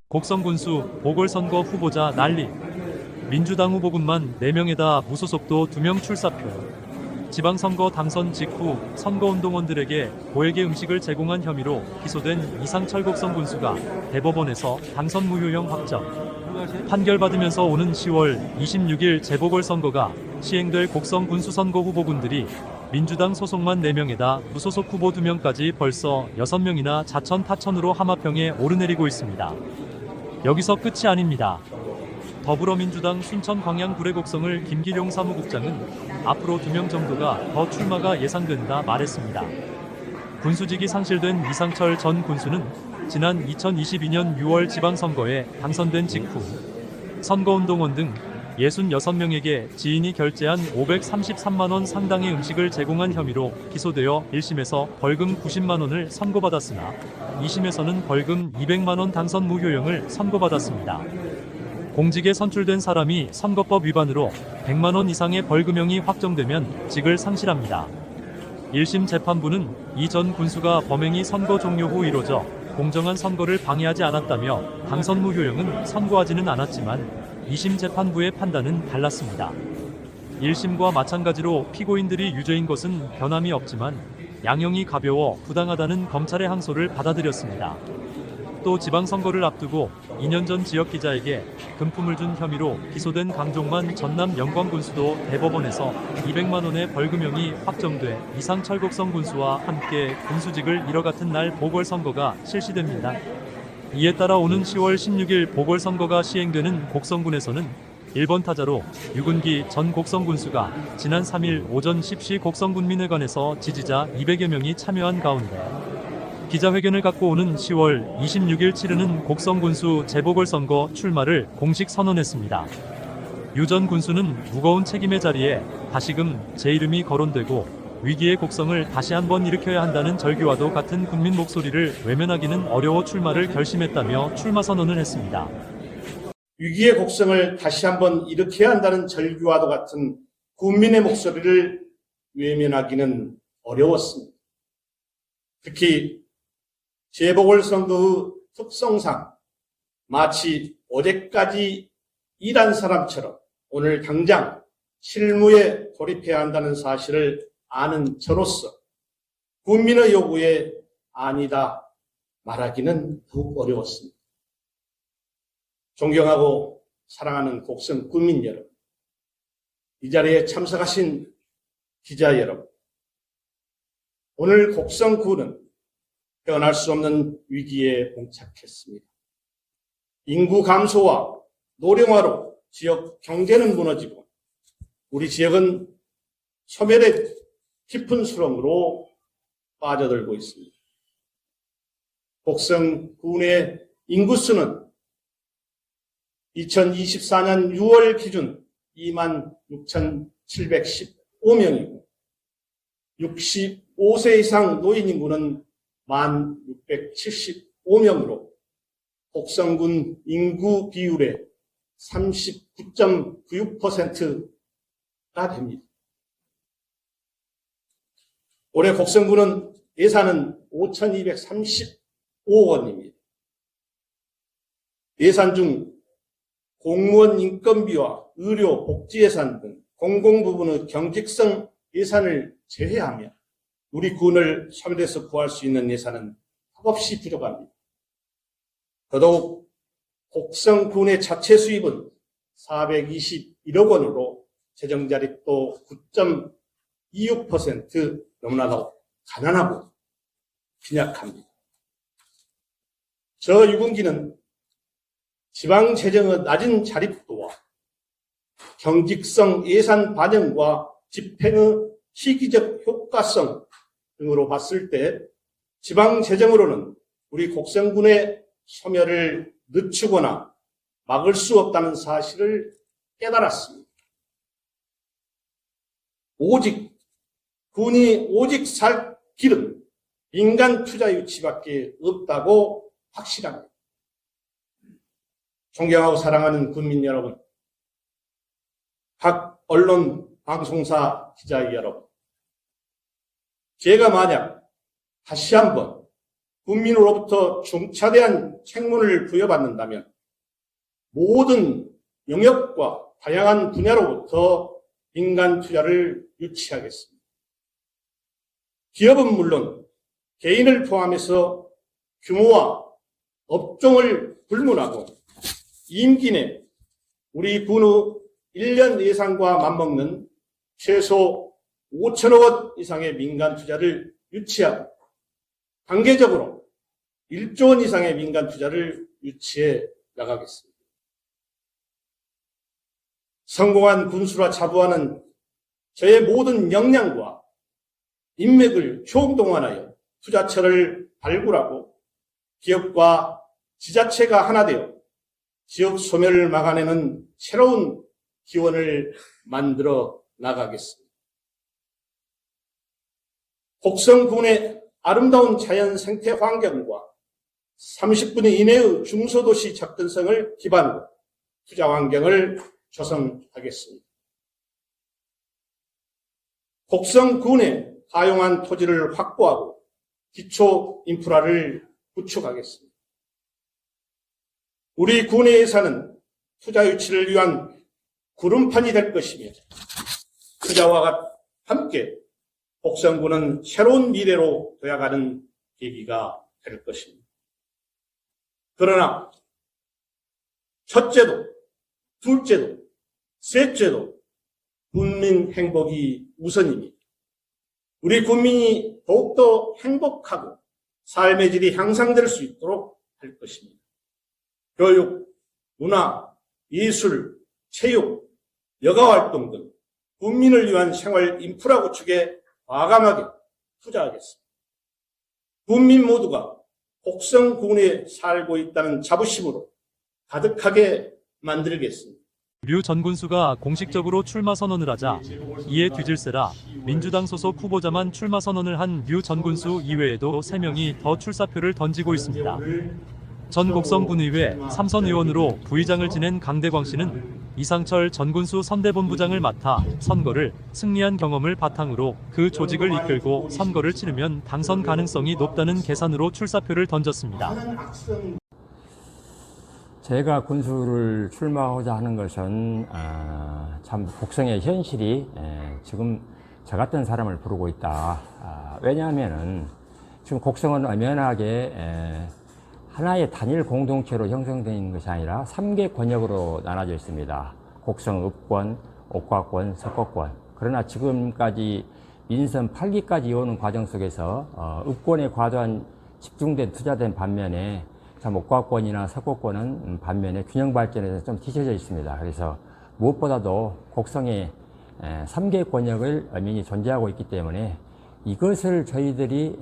곡성군수 보궐선거 후보자 난리. 민주당 후보군만 4명에다 무소속도 2명 출사표. 지방선거 당선 직후 선거운동원들에게 고액의 음식을 제공한 혐의로 기소된 이상철 곡성군수가 대법원에서 당선 무효형 확정. 판결받으면서 오는 10월 26일 재보궐선거가 시행될 곡성군수 선거 후보군들이 민주당 소속만 4명에다 무소속 후보 2명까지 벌써 6명이나 자천 타천으로 하마평에 오르내리고 있습니다. 여기서 끝이 아닙니다. 더불어민주당 순천 광양 구례곡성을 김기룡 사무국장은 앞으로 2명 정도가 더 출마가 예상된다 말했습니다. 군수직이 상실된 이상철 전 군수는 지난 2022년 6월 지방선거에 당선된 직후 선거운동원 등 66명에게 지인이 결제한 533만원 상당의 음식을 제공한 혐의로 기소되어 1심에서 벌금 90만원을 선고받았으나 2심에서는 벌금 200만원 당선 무효형을 선고받았습니다. 공직에 선출된 사람이 선거법 위반으로 100만원 이상의 벌금형이 확정되면 직을 상실합니다. 1심 재판부는 이 전 군수가 범행이 선거 종료 후 이뤄져 공정한 선거를 방해하지 않았다며 당선 무효형은 선고하지는 않았지만 2심 재판부의 판단은 달랐습니다. 1심과 마찬가지로 피고인들이 유죄인 것은 변함이 없지만 양형이 가벼워 부당하다는 검찰의 항소를 받아들였습니다. 또 지방선거를 앞두고 2년 전 지역기자에게 금품을 준 혐의로 기소된 강종만 전남 영광군수도 대법원에서 200만원의 벌금형이 확정돼 이상철 곡성군수와 함께 군수직을 잃어갔은 날 보궐선거가 실시됩니다. 이에 따라 오는 10월 16일 보궐선거가 시행되는 곡성군에서는 1번 타자로 유근기 전 곡성군수가 지난 3일 오전 10시 곡성군민회관에서 지지자 200여 명이 참여한 가운데 기자회견을 갖고 오는 10월 26일 치르는 곡성군수 재보궐선거 출마를 공식 선언했습니다. 유 전 군수는 무거운 책임의 자리에 다시금 제 이름이 거론되고 위기의 곡성을 다시 한번 일으켜야 한다는 절규와도 같은 국민 목소리를 외면하기는 어려워 출마를 결심했다며 출마 선언을 했습니다. 위기의 곡성을 다시 한번 일으켜야 한다는 절규와도 같은 국민의 목소리를 외면하기는 어려웠습니다. 특히 재보궐선거의 특성상 마치 어제까지 일한 사람처럼 오늘 당장 실무에 돌입해야 한다는 사실을 아는 저로서 국민의 요구에 아니다 말하기는 더욱 어려웠습니다. 존경하고 사랑하는 곡성 국민 여러분, 이 자리에 참석하신 기자 여러분, 오늘 곡성군은 헤어날 수 없는 위기에 봉착했습니다. 인구 감소와 노령화로 지역 경제는 무너지고 우리 지역은 소멸의 깊은 수렁으로 빠져들고 있습니다. 곡성군의 인구수는 2024년 6월 기준 26,715명이고 65세 이상 노인 인구는 1,675명으로 곡성군 인구 비율의 39.96%가 됩니다. 올해 곡성군은 예산은 5,235억 원입니다. 예산 중 공무원 인건비와 의료, 복지 예산 등 공공부문의 경직성 예산을 제외하면 우리 군을 소멸에서 구할 수 있는 예산은 턱없이 부족합니다. 더더욱 곡성군의 자체 수입은 421억 원으로 재정자립도 9.26% 너무나도 가난하고 빈약합니다. 저 유근기는 지방재정의 낮은 자립도와 경직성 예산 반영과 집행의 시기적 효과성 등으로 봤을 때 지방재정으로는 우리 곡성군의 소멸을 늦추거나 막을 수 없다는 사실을 깨달았습니다. 군이 살 길은 민간 투자 유치밖에 없다고 확실합니다. 존경하고 사랑하는 국민 여러분, 각 언론, 방송사 기자 여러분, 제가 만약 다시 한번 국민으로부터 중차대한 책무를 부여받는다면 모든 영역과 다양한 분야로부터 민간 투자를 유치하겠습니다. 기업은 물론 개인을 포함해서 규모와 업종을 불문하고 임기 내 우리 군의 1년 예산과 맞먹는 최소 5천억 원 이상의 민간 투자를 유치하고 단계적으로 1조 원 이상의 민간 투자를 유치해 나가겠습니다. 성공한 군수라 자부하는 저의 모든 역량과 인맥을 총동원하여 투자처를 발굴하고 기업과 지자체가 하나 되어 지역 소멸을 막아내는 새로운 기원을 만들어 나가겠습니다. 곡성군의 아름다운 자연 생태 환경과 30분 이내의 중소도시 접근성을 기반으로 투자 환경을 조성하겠습니다. 곡성군의 가용한 토지를 확보하고 기초 인프라를 구축하겠습니다. 우리 군의 예산은 투자 유치를 위한 구름판이 될 것이며 투자와 함께 곡성군은 새로운 미래로 도약하는 계기가 될 것입니다. 그러나 첫째도, 둘째도, 셋째도 국민 행복이 우선입니다. 우리 국민이 더욱더 행복하고 삶의 질이 향상될 수 있도록 할 것입니다. 교육, 문화, 예술, 체육, 여가활동 등 국민을 위한 생활 인프라 구축에 과감하게 투자하겠습니다. 국민 모두가 곡성군에 살고 있다는 자부심으로 가득하게 만들겠습니다. 류 전 군수가 공식적으로 출마 선언을 하자 이에 뒤질세라 민주당 소속 후보자만 출마 선언을 한 류 전 군수 이외에도 3명이 더 출사표를 던지고 있습니다. 전 곡성군의회 삼선 의원으로 부의장을 지낸 강대광 씨는 이상철 전 군수 선대본부장을 맡아 선거를 승리한 경험을 바탕으로 그 조직을 이끌고 선거를 치르면 당선 가능성이 높다는 계산으로 출사표를 던졌습니다. 제가 군수를 출마하고자 하는 것은 참 곡성의 현실이 지금 저 같은 사람을 부르고 있다. 왜냐하면은 지금 곡성은 엄연하게 하나의 단일 공동체로 형성된 것이 아니라 3개 권역으로 나눠져 있습니다. 곡성 읍권, 옥과권, 석곡권. 그러나 지금까지 민선 8기까지 이어오는 과정 속에서 읍권에 과도한 집중된 투자된 반면에 참 옥과권이나 석곡권은 반면에 균형 발전에서 좀 뒤처져 있습니다. 그래서 무엇보다도 곡성의 3개 권역을 엄연히 존재하고 있기 때문에 이것을 저희들이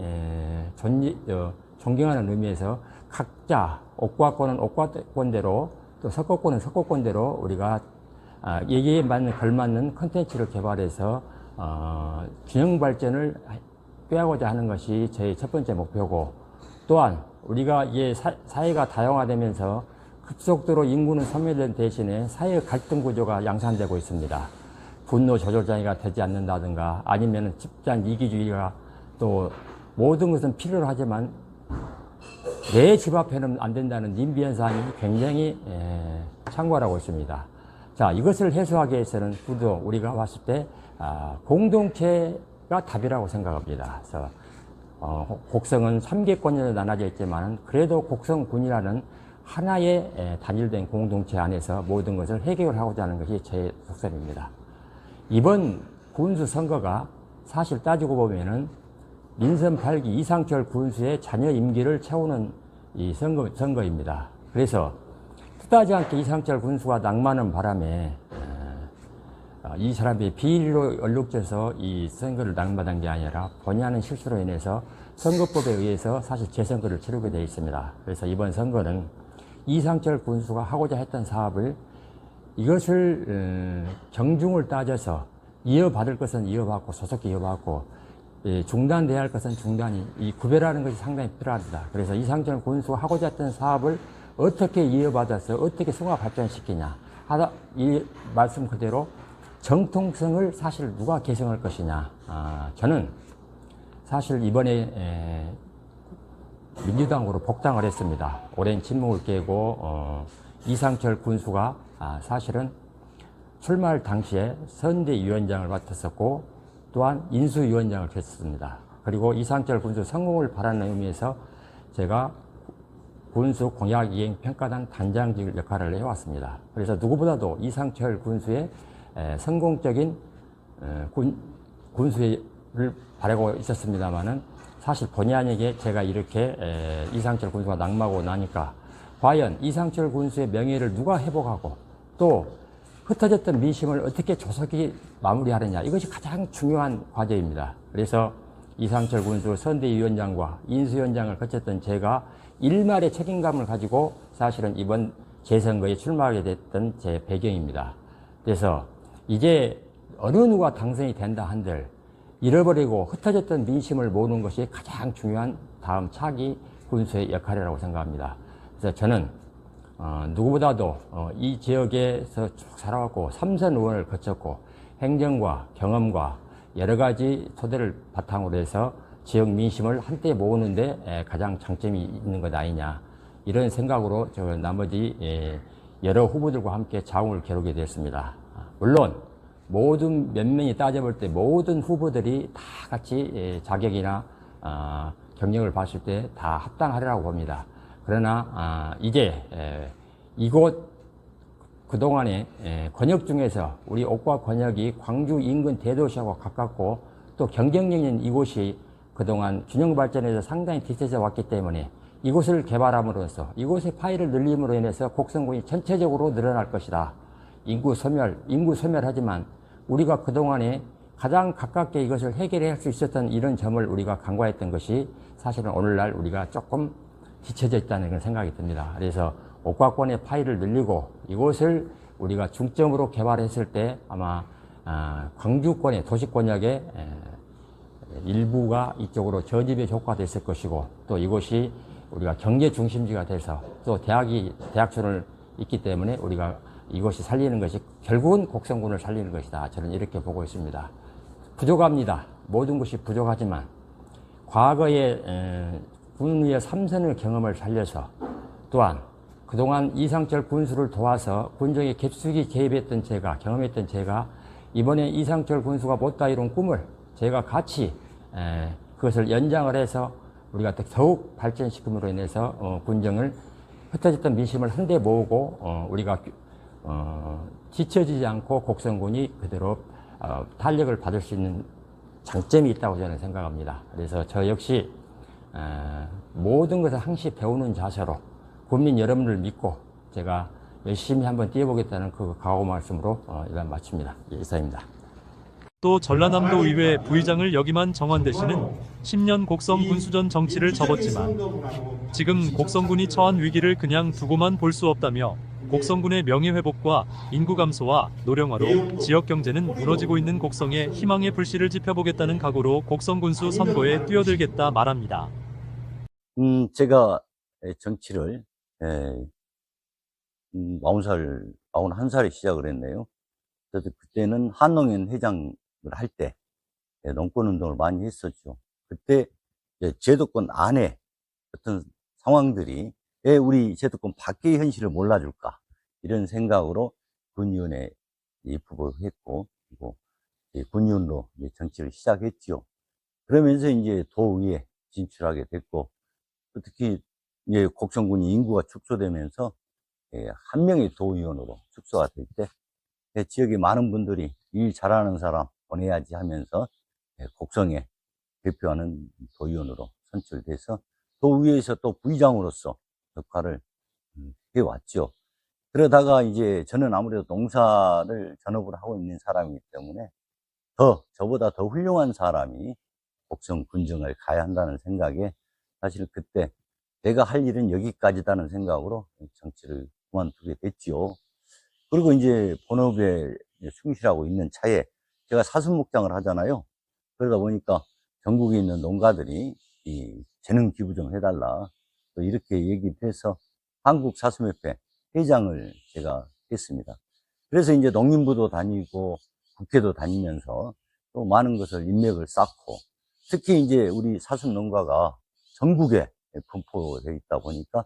존경하는 의미에서 각자 옥과권은 옥과권대로 또 석곡권은 석곡권대로 우리가 여기에 걸맞는 컨텐츠를 개발해서 균형 발전을 꾀하고자 하는 것이 저희 첫 번째 목표고, 또한 우리가 이게 사회가 다양화되면서 급속도로 인구는 소멸된 대신에 사회 갈등 구조가 양산되고 있습니다. 분노 조절장애가 되지 않는다든가 아니면 집단 이기주의가, 또 모든 것은 필요로 하지만 내 집 앞에는 안 된다는 님비 현상이 굉장히 창궐하고 있습니다. 자, 이것을 해소하기 위해서는 구도 우리가 봤을 때 공동체가 답이라고 생각합니다. 그래서 곡성은 3개권으로 나눠져 있지만 그래도 곡성군이라는 하나의 단일된 공동체 안에서 모든 것을 해결하고자 하는 것이 제 속셈입니다. 이번 군수 선거가 사실 따지고 보면은 민선 8기 이상철 군수의 자녀 임기를 채우는 이 선거입니다. 그래서 뜻하지 않게 이상철 군수가 낙마하는 바람에 이 사람이 비리로 얼룩져서 이 선거를 낙마한 게 아니라 본의 아닌 실수로 인해서 선거법에 의해서 사실 재선거를 치르게 되어 있습니다. 그래서 이번 선거는 이상철 군수가 하고자 했던 사업을 이것을 경중을 따져서 이어받을 것은 이어받고 소속히 이어받고 중단돼야 할 것은 중단이, 이 구별하는 것이 상당히 필요합니다. 그래서 이상철 군수가 하고자 했던 사업을 어떻게 이어받아서 어떻게 승화 발전시키냐 하다, 이 말씀 그대로 정통성을 사실 누가 계승할 것이냐. 저는 사실 이번에 민주당으로 복당을 했습니다. 오랜 침묵을 깨고 이상철 군수가 사실은 출마할 당시에 선대위원장을 맡았었고 또한 인수위원장을 했습니다. 그리고 이상철 군수 성공을 바라는 의미에서 제가 군수 공약이행평가단 단장직 역할을 해왔습니다. 그래서 누구보다도 이상철 군수의 성공적인 군수를 바라고 있었습니다만은 사실 본의 아니게 제가 이렇게 이상철 군수가 낙마하고 나니까 과연 이상철 군수의 명예를 누가 회복하고 또 흩어졌던 민심을 어떻게 조속히 마무리하느냐, 이것이 가장 중요한 과제입니다. 그래서 이상철 군수 선대위원장과 인수위원장을 거쳤던 제가 일말의 책임감을 가지고 사실은 이번 재선거에 출마하게 됐던 제 배경입니다. 그래서 이제 어느 누가 당선이 된다 한들 잃어버리고 흩어졌던 민심을 모으는 것이 가장 중요한 다음 차기 군수의 역할이라고 생각합니다. 그래서 저는 누구보다도 이 지역에서 쭉 살아왔고 3선 의원을 거쳤고 행정과 경험과 여러 가지 토대를 바탕으로 해서 지역 민심을 한때 모으는데 가장 장점이 있는 것 아니냐, 이런 생각으로 나머지 여러 후보들과 함께 자웅을 겨루게 됐습니다. 물론 모든 면면이 따져볼 때 모든 후보들이 다 같이 자격이나 경력을 봤을 때 다 합당하리라고 봅니다. 그러나 이제 이곳 그동안에 권역 중에서 우리 옥과 권역이 광주 인근 대도시하고 가깝고 또 경쟁력 있는 이곳이 그동안 균형 발전에서 상당히 뒤처져 왔기 때문에 이곳을 개발함으로써 이곳의 파일을 늘림으로 인해서 곡성군이 전체적으로 늘어날 것이다. 인구 소멸하지만 우리가 그동안에 가장 가깝게 이것을 해결할 수 있었던 이런 점을 우리가 간과했던 것이 사실은 오늘날 우리가 조금 뒤처져 있다는 그런 생각이 듭니다. 그래서 옥과권의 파일을 늘리고 이곳을 우리가 중점으로 개발했을 때 아마 광주권의 도시권역의 일부가 이쪽으로 저집의 효과가 됐을 것이고 또 이곳이 우리가 경제 중심지가 돼서 또 대학촌을 있기 때문에 우리가 이것이 살리는 것이 결국은 곡성군을 살리는 것이다. 저는 이렇게 보고 있습니다. 부족합니다. 모든 것이 부족하지만 과거에 군의회 3선의 경험을 살려서 또한 그동안 이상철 군수를 도와서 군정의 깊숙이 개입했던 제가, 경험했던 제가 이번에 이상철 군수가 못다 이룬 꿈을 제가 같이 그것을 연장을 해서 우리가 더욱 발전시킴으로 인해서 군정을 흩어졌던 민심을 한데 모으고 우리가 지쳐지지 않고 곡성군이 그대로 탄력을 받을 수 있는 장점이 있다고 저는 생각합니다. 그래서 저 역시 모든 것을 항시 배우는 자세로 국민 여러분을 믿고 제가 열심히 한번 뛰어보겠다는 그 각오 말씀으로 일단 마칩니다. 이상입니다. 또 전라남도 의회 부의장을 역임한 정환대 씨는 10년 곡성 군수전 정치를 접었지만 지금 곡성군이 처한 위기를 그냥 두고만 볼 수 없다며 곡성군의 명예회복과 인구 감소와 노령화로 지역 경제는 무너지고 있는 곡성의 희망의 불씨를 지펴보겠다는 각오로 곡성 군수 선거에 뛰어들겠다 말합니다. 제가 정치를 41살에 시작을 했네요. 그래서 그때는 한농연 회장을 할 때 농권 운동을 많이 했었죠. 그때 제도권 안에 어떤 상황들이 왜 우리 제도권 밖의 현실을 몰라줄까, 이런 생각으로 군의원에 입후보를 했고, 그리고 군의원으로 정치를 시작했죠. 그러면서 이제 도의회에 진출하게 됐고, 특히 이제 곡성군이 인구가 축소되면서 한 명의 도의원으로 축소가 될 때 지역에 많은 분들이 일 잘하는 사람 보내야지 하면서 곡성에 대표하는 도의원으로 선출돼서 도의회에서 또 부의장으로서 역할을 해왔죠. 그러다가 이제 저는 아무래도 농사를 전업을 하고 있는 사람이기 때문에 저보다 더 훌륭한 사람이 곡성 군정을 가야 한다는 생각에 사실 그때 내가 할 일은 여기까지다는 생각으로 정치를 그만두게 됐지요. 그리고 이제 본업에 충실하고 있는 차에 제가 사슴목장을 하잖아요. 그러다 보니까 전국에 있는 농가들이 이 재능 기부 좀 해달라, 또 이렇게 얘기를 해서 한국사슴협회 회장을 제가 했습니다. 그래서 이제 농림부도 다니고 국회도 다니면서 또 많은 것을 인맥을 쌓고, 특히 이제 우리 사슴 농가가 전국에 분포되어 있다 보니까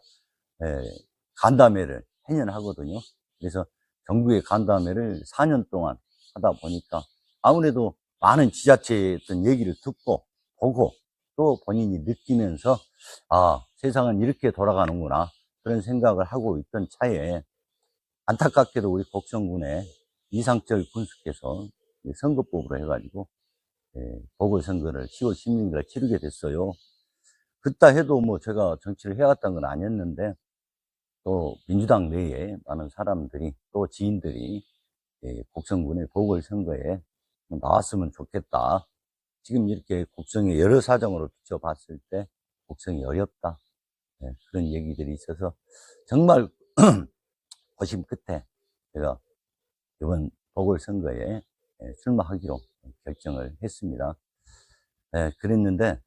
간담회를 해년 하거든요. 그래서 전국의 간담회를 4년 동안 하다 보니까 아무래도 많은 지자체의 어떤 얘기를 듣고 보고 또 본인이 느끼면서 아, 세상은 이렇게 돌아가는구나 그런 생각을 하고 있던 차에 안타깝게도 우리 곡성군의 이상철 군수께서 선거법으로 해가지고 보궐선거를 10월 16일에 치르게 됐어요. 그따 해도 뭐 제가 정치를 해왔던 건 아니었는데 또 민주당 내에 많은 사람들이 또 지인들이 곡성군의 보궐선거에 나왔으면 좋겠다. 지금 이렇게 곡성의 여러 사정으로 비춰봤을 때 곡성이 어렵다. 그런 얘기들이 있어서 정말 고심 끝에 제가 이번 보궐선거에 출마하기로 결정을 했습니다. 그랬는데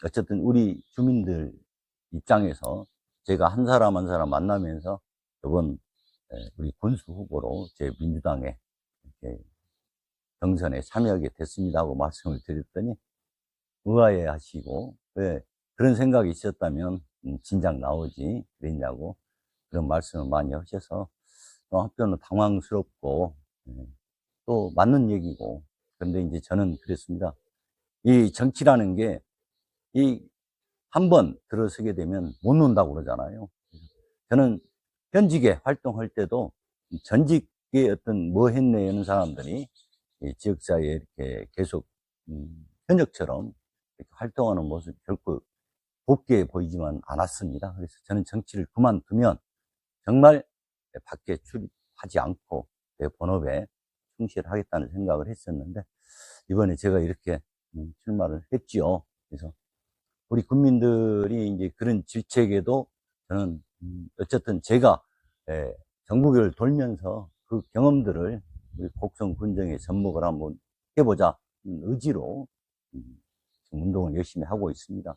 어쨌든 우리 주민들 입장에서 제가 한 사람 한 사람 만나면서 이번 우리 군수 후보로 제 민주당에 이렇게 경선에 참여하게 됐습니다 하고 말씀을 드렸더니 의아해 하시고 왜 그런 생각이 있었다면 진작 나오지 그랬냐고 그런 말씀을 많이 하셔서 한편으로 당황스럽고 또 맞는 얘기고 그런데 이제 저는 그랬습니다. 이 정치라는 게 이 한 번 들어서게 되면 못 논다고 그러잖아요. 저는 현직에 활동할 때도 전직의 어떤 뭐 했네 하는 사람들이 지역사회에 이렇게 계속 현역처럼 이렇게 활동하는 모습이 결코 곱게 보이지만 않았습니다. 그래서 저는 정치를 그만두면 정말 밖에 출입하지 않고 내 본업에 충실하겠다는 생각을 했었는데 이번에 제가 이렇게 출마를 했지요. 그래서 우리 국민들이 이제 그런 질책에도 저는 어쨌든 제가 전국을 돌면서 그 경험들을 우리 곡성 군정에 접목을 한번 해보자 의지로 지금 운동을 열심히 하고 있습니다.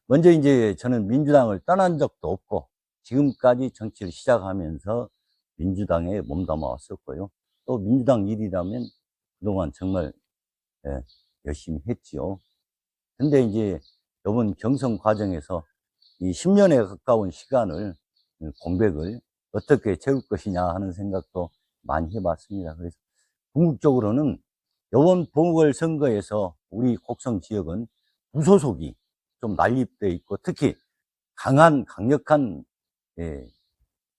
먼저 이제 저는 민주당을 떠난 적도 없고 지금까지 정치를 시작하면서 민주당에 몸담아 왔었고요. 또 민주당 일이라면 그동안 정말 열심히 했지요. 근데 이제 이번 경선 과정에서 이 10년에 가까운 시간을 공백을 어떻게 채울 것이냐 하는 생각도 많이 해봤습니다. 그래서 궁극적으로는 이번 보궐선거에서 우리 곡성 지역은 무소속이 좀 난립되어 있고 특히 강력한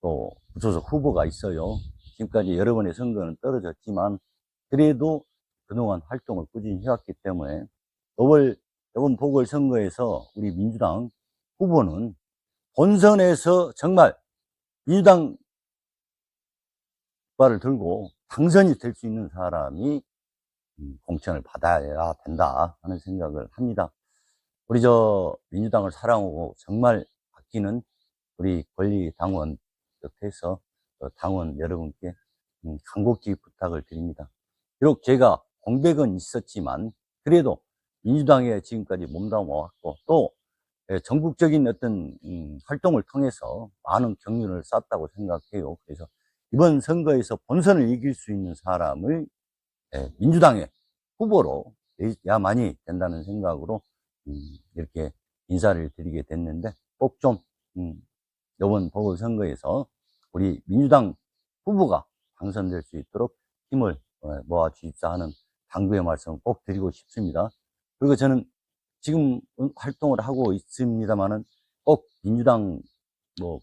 또 무소속 후보가 있어요. 지금까지 여러 번의 선거는 떨어졌지만 그래도 그동안 활동을 꾸준히 해왔기 때문에 이번 보궐선거에서 우리 민주당 후보는 본선에서 정말 민주당 깃발을 들고 당선이 될 수 있는 사람이 공천을 받아야 된다 하는 생각을 합니다. 우리 민주당을 사랑하고 정말 아끼는 우리 권리당원 곁에서 당원 여러분께 간곡히 부탁을 드립니다. 비록 제가 공백은 있었지만 그래도 민주당에 지금까지 몸담아왔고 또 전국적인 어떤 활동을 통해서 많은 경륜을 쌓았다고 생각해요. 그래서 이번 선거에서 본선을 이길 수 있는 사람을 민주당의 후보로 내야만이 된다는 생각으로 이렇게 인사를 드리게 됐는데 꼭 좀 이번 보궐선거에서 우리 민주당 후보가 당선될 수 있도록 힘을 모아 주십사 하는 당부의 말씀을 꼭 드리고 싶습니다. 그리고 저는 지금 활동을 하고 있습니다만은 꼭 민주당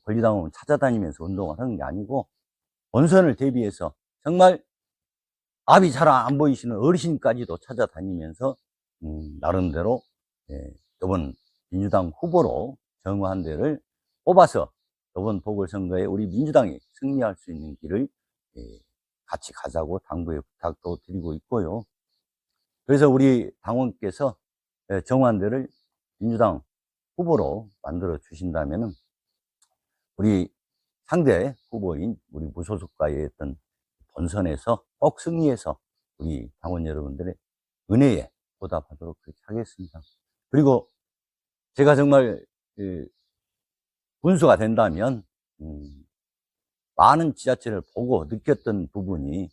권리당원 찾아다니면서 운동을 하는 게 아니고 본선을 대비해서 정말 앞이 잘 안 보이시는 어르신까지도 찾아다니면서 나름대로 이번 민주당 후보로 정한 데를 뽑아서 이번 보궐선거에 우리 민주당이 승리할 수 있는 길을 같이 가자고 당부의 부탁도 드리고 있고요. 그래서 우리 당원께서 정한 데를 민주당 후보로 만들어 주신다면은 우리 상대 후보인 우리 무소속과의 어떤 본선에서 꼭 승리해서 우리 당원 여러분들의 은혜에 보답하도록 그렇게 하겠습니다. 그리고 제가 정말 군수가 된다면 많은 지자체를 보고 느꼈던 부분이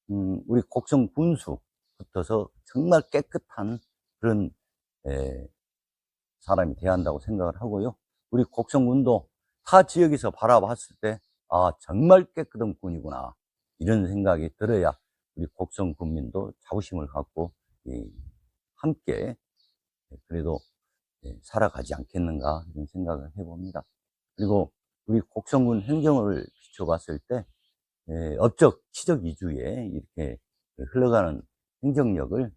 우리 곡성 군수 붙어서 정말 깨끗한 그런 사람이 돼야 한다고 생각을 하고요. 우리 곡성군도 타 지역에서 바라봤을 때, 아, 정말 깨끗한 군이구나. 이런 생각이 들어야 우리 곡성 군민도 자부심을 갖고 함께 그래도 살아가지 않겠는가 이런 생각을 해봅니다. 그리고 우리 곡성군 행정을 비춰봤을 때 업적, 치적 위주의 이렇게 흘러가는 행정력을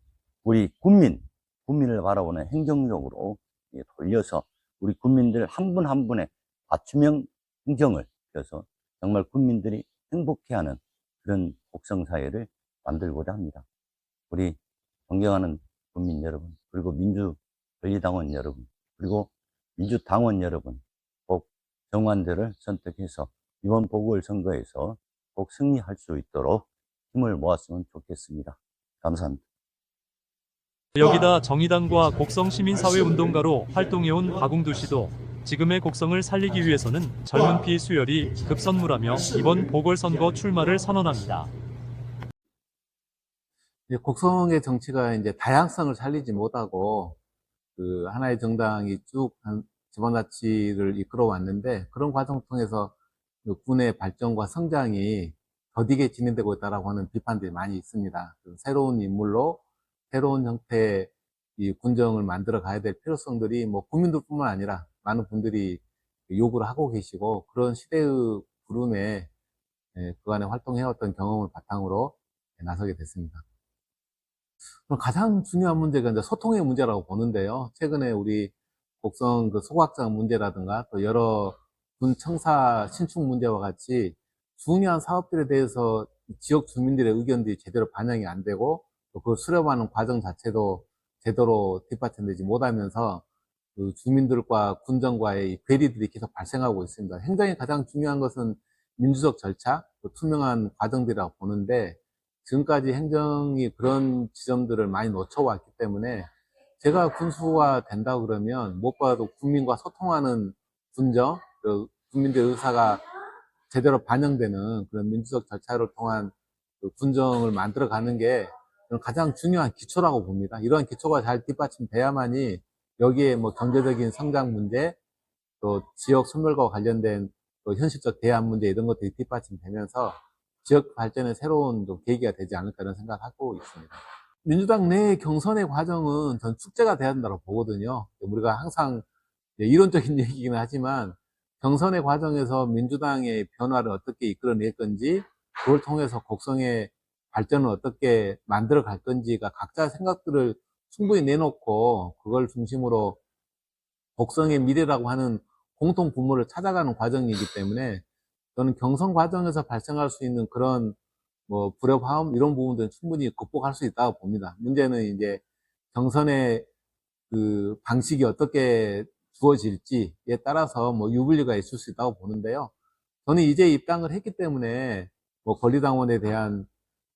우리 국민을 바라보는 행정력으로 돌려서 우리 국민들 한 분 한 분의 맞춤형 행정을 펴서 정말 국민들이 행복해하는 그런 곡성사회를 만들고자 합니다. 우리 존경하는 국민 여러분, 그리고 민주권리당원 여러분, 그리고 민주당원 여러분, 꼭 정관들을 선택해서 이번 보궐선거에서 꼭 승리할 수 있도록 힘을 모았으면 좋겠습니다. 감사합니다. 여기다 정의당과 곡성 시민사회운동가로 활동해온 박웅두 씨도 지금의 곡성을 살리기 위해서는 젊은 피 수혈이 급선무라며 이번 보궐선거 출마를 선언합니다. 곡성의 정치가 이제 다양성을 살리지 못하고 그 하나의 정당이 쭉 지방자치를 이끌어 왔는데, 그런 과정을 통해서 군의 발전과 성장이 더디게 진행되고 있다라고 하는 비판들이 많이 있습니다. 새로운 인물로 새로운 형태의 이 군정을 만들어 가야 될 필요성들이 뭐 국민들뿐만 아니라 많은 분들이 요구를 하고 계시고, 그런 시대의 부름에 그간에 활동해왔던 경험을 바탕으로 나서게 됐습니다. 그럼 가장 중요한 문제가 이제 소통의 문제라고 보는데요. 최근에 우리 곡성 그 소각장 문제라든가 또 여러 군 청사 신축 문제와 같이 중요한 사업들에 대해서 지역 주민들의 의견들이 제대로 반영이 안 되고, 또 그걸 수렴하는 과정 자체도 제대로 뒷받침되지 못하면서 그 주민들과 군정과의 괴리들이 계속 발생하고 있습니다. 행정이 가장 중요한 것은 민주적 절차, 또 투명한 과정들이라고 보는데, 지금까지 행정이 그런 지점들을 많이 놓쳐왔기 때문에 제가 군수가 된다고 그러면 무엇보다도 국민과 소통하는 군정, 국민들의 의사가 제대로 반영되는 그런 민주적 절차를 통한 군정을 만들어가는 게 가장 중요한 기초라고 봅니다. 이러한 기초가 잘 뒷받침돼야만이 여기에 뭐 경제적인 성장 문제, 또 지역 소멸과 관련된 또 현실적 대안 문제 이런 것들이 뒷받침되면서 지역 발전의 새로운 계기가 되지 않을까 이런 생각하고 있습니다. 민주당 내 경선의 과정은 전 축제가 돼야 된다고 보거든요. 우리가 항상 이론적인 얘기긴 하지만 경선의 과정에서 민주당의 변화를 어떻게 이끌어낼 건지, 그걸 통해서 곡성의 발전을 어떻게 만들어 갈 건지가 각자 생각들을 충분히 내놓고 그걸 중심으로 곡성의 미래라고 하는 공통 분모를 찾아가는 과정이기 때문에 저는 경선 과정에서 발생할 수 있는 그런 뭐 불협화음 이런 부분들은 충분히 극복할 수 있다고 봅니다. 문제는 이제 경선의 그 방식이 어떻게 주어질지에 따라서 뭐 유불리가 있을 수 있다고 보는데요. 저는 이제 입당을 했기 때문에 뭐 권리당원에 대한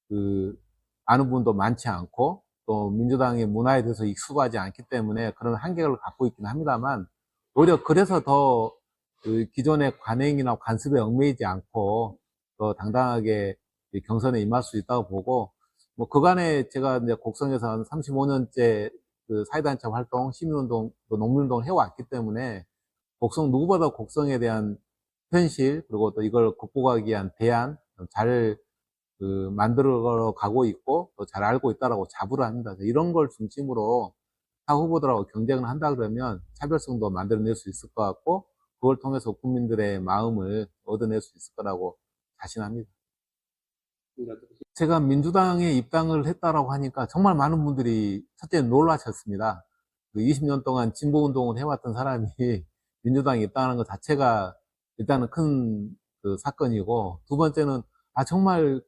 그 아는 분도 많지 않고 또 민주당의 문화에 대해서 익숙하지 않기 때문에 그런 한계를 갖고 있긴 합니다만, 오히려 그래서 더 그 기존의 관행이나 관습에 얽매이지 않고 더 당당하게 경선에 임할 수 있다고 보고, 뭐 그간에 제가 이제 곡성에서 한 35년째 그 사회단체 활동, 시민운동, 또 농민운동을 해왔기 때문에 곡성 누구보다 곡성에 대한 현실, 그리고 또 이걸 극복하기 위한 대안 잘 만들어 가고 있고 또 잘 알고 있다라고 자부를 합니다. 이런 걸 중심으로 타 후보들하고 경쟁을 한다 그러면 차별성도 만들어낼 수 있을 것 같고, 그걸 통해서 국민들의 마음을 얻어낼 수 있을 거라고 자신합니다. 제가 민주당에 입당을 했다라고 하니까 정말 많은 분들이 첫째는 놀라셨습니다. 20년 동안 진보운동을 해왔던 사람이 민주당에 입당하는 것 자체가 일단은 큰 그 사건이고, 두 번째는 정말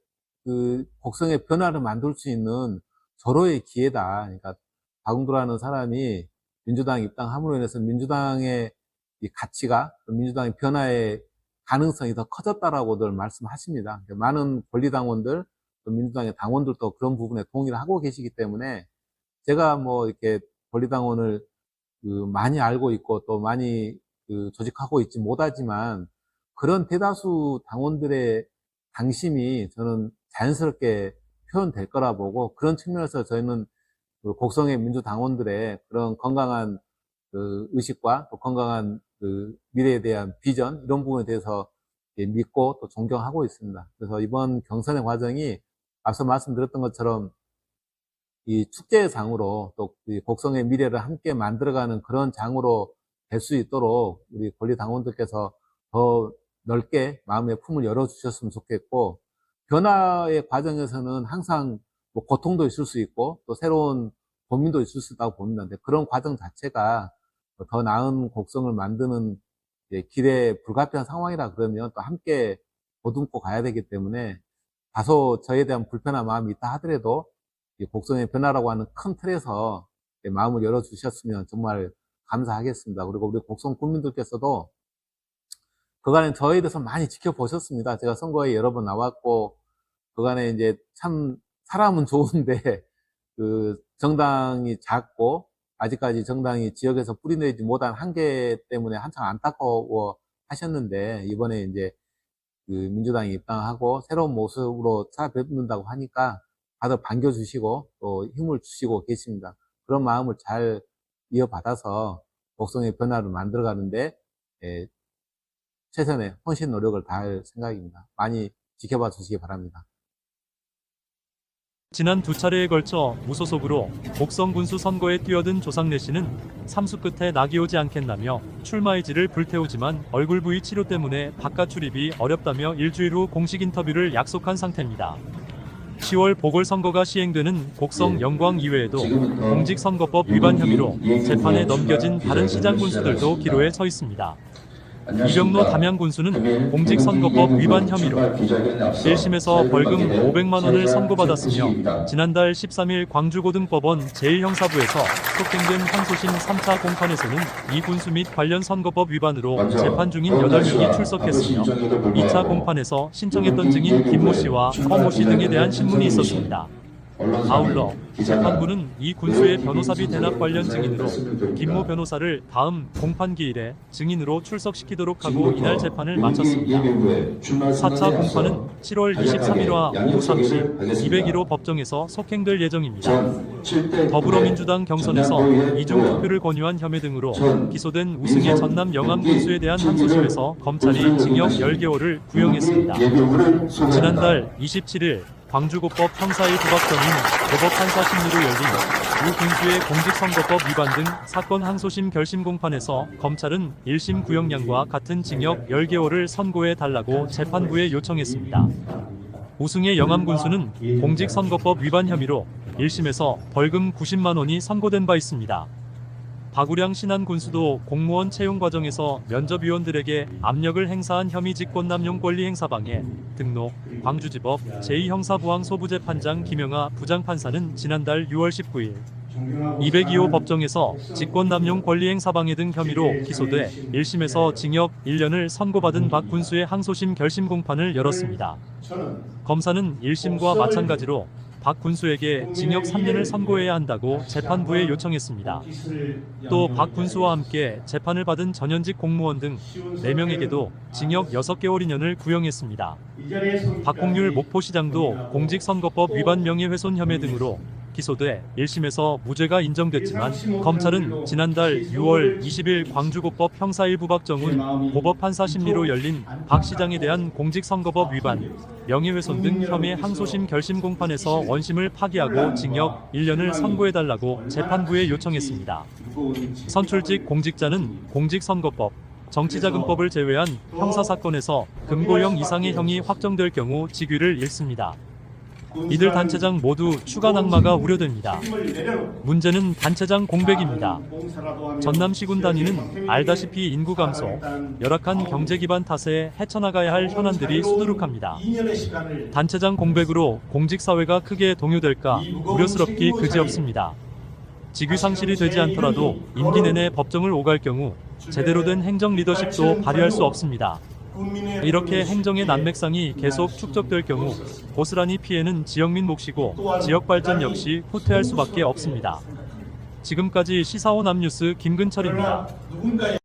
그 곡성의 변화를 만들 수 있는 절호의 기회다. 그러니까 박웅두라는 사람이 민주당 입당함으로 인해서 민주당의 이 가치가, 민주당의 변화의 가능성이 더 커졌다라고들 말씀하십니다. 많은 권리당원들, 또 민주당의 당원들도 그런 부분에 동의를 하고 계시기 때문에 제가 뭐 이렇게 권리당원을 많이 알고 있고 또 많이 조직하고 있지 못하지만 그런 대다수 당원들의 당심이 저는 자연스럽게 표현될 거라 보고, 그런 측면에서 저희는 곡성의 민주당원들의 그런 건강한 그 의식과 또 건강한 그 미래에 대한 비전 이런 부분에 대해서 믿고 또 존경하고 있습니다. 그래서 이번 경선의 과정이 앞서 말씀드렸던 것처럼 이 축제의 장으로 또 이 곡성의 미래를 함께 만들어가는 그런 장으로 될 수 있도록 우리 권리당원들께서 더 넓게 마음의 품을 열어주셨으면 좋겠고, 변화의 과정에서는 항상 뭐 고통도 있을 수 있고 또 새로운 고민도 있을 수 있다고 봅니다. 근데 그런 과정 자체가 더 나은 곡성을 만드는 길에 불가피한 상황이라 그러면 또 함께 보듬고 가야 되기 때문에 다소 저에 대한 불편한 마음이 있다 하더라도 이 곡성의 변화라고 하는 큰 틀에서 마음을 열어주셨으면 정말 감사하겠습니다. 그리고 우리 곡성 국민들께서도 그간에 저에 대해서 많이 지켜보셨습니다. 제가 선거에 여러 번 나왔고, 그간에 이제 참 사람은 좋은데, 그 정당이 작고, 아직까지 정당이 지역에서 뿌리내지 못한 한계 때문에 한창 안타까워 하셨는데, 이번에 이제 그 민주당이 입당하고 새로운 모습으로 찾아뵙는다고 하니까 다들 반겨주시고 또 힘을 주시고 계십니다. 그런 마음을 잘 이어받아서 곡성의 변화를 만들어가는데 최선의 헌신 노력을 다할 생각입니다. 많이 지켜봐 주시기 바랍니다. 지난 2차례에 걸쳐 무소속으로 곡성 군수 선거에 뛰어든 조상래 씨는 삼수 끝에 낙이 오지 않겠다며 출마 의지를 불태우지만 얼굴 부위 치료 때문에 바깥 출입이 어렵다며 일주일 후 공식 인터뷰를 약속한 상태입니다. 10월 보궐선거가 시행되는 곡성 영광 이외에도 공직선거법 위반 혐의로 재판에 넘겨진 다른 시장 군수들도 기로에 서 있습니다. 이병로 담양군수는 공직선거법 위반 혐의로 1심에서 벌금 500만 원을 선고받았으며 지난달 13일 광주고등법원 제1형사부에서 속행된 항소심 3차 공판에서는 이 군수 및 관련 선거법 위반으로 재판 중인 8명이 출석했으며 2차 공판에서 신청했던 증인 김모 씨와 허모 씨 등에 대한 신문이 있었습니다. 아울러 재판부는 이 군수의 변호사비 대납 관련 증인으로 김모 변호사를 다음 공판기일에 증인으로 출석시키도록 하고 이날 재판을 마쳤습니다. 4차 공판은 7월 23일화 오후 3시 201호 법정에서 속행될 예정입니다. 더불어민주당 경선에서 이중투표를 권유한 혐의 등으로 기소된 우승의 전남 영암 군수에 대한 항소심에서 검찰이 징역 10개월을 구형했습니다. 지난달 27일 광주고법 형사 1 부박정인 고법 판사 심리로 열린 우 군수의 공직선거법 위반 등 사건 항소심 결심 공판에서 검찰은 1심 구형량과 같은 징역 10개월을 선고해 달라고 재판부에 요청했습니다. 우승의 영암 군수는 공직선거법 위반 혐의로 1심에서 벌금 90만 원이 선고된 바 있습니다. 박우량 신안 군수도 공무원 채용 과정에서 면접위원들에게 압력을 행사한 혐의 직권남용 권리행사방해 등록 광주지법 제2형사부항 소부재판장 김영하 부장판사는 지난달 6월 19일 202호 법정에서 직권남용 권리행사방해 등 혐의로 기소돼 1심에서 징역 1년을 선고받은 박 군수의 항소심 결심 공판을 열었습니다. 검사는 1심과 마찬가지로 박 군수에게 징역 3년을 선고해야 한다고 재판부에 요청했습니다. 또 박 군수와 함께 재판을 받은 전현직 공무원 등 4명에게도 징역 6개월 2년을 구형했습니다. 박홍률 목포시장도 공직선거법 위반 명예훼손 혐의 등으로 기소돼 1심에서 무죄가 인정됐지만 검찰은 지난달 6월 20일 광주고법 형사 1부 박정훈 고법판사 심리로 열린 박 시장에 대한 공직선거법 위반, 명예훼손 등 혐의 항소심 결심 공판에서 원심을 파기하고 징역 1년을 선고해달라고 재판부에 요청했습니다. 선출직 공직자는 공직선거법, 정치자금법을 제외한 형사사건에서 금고형 이상의 형이 확정될 경우 직위를 잃습니다. 이들 단체장 모두 추가 낙마가 우려됩니다. 문제는 단체장 공백입니다. 전남시군 단위는 알다시피 인구 감소, 열악한 경제 기반 탓에 헤쳐나가야 할 현안들이 수두룩합니다. 단체장 공백으로 공직사회가 크게 동요될까 우려스럽기 그지없습니다. 직위 상실이 되지 않더라도 임기 내내 법정을 오갈 경우 제대로 된 행정 리더십도 발휘할 수 없습니다. 이렇게 행정의 난맥상이 계속 축적될 경우 고스란히 피해는 지역민 몫이고 지역 발전 역시 후퇴할 수밖에 없습니다. 지금까지 시사원 암뉴스 김근철입니다.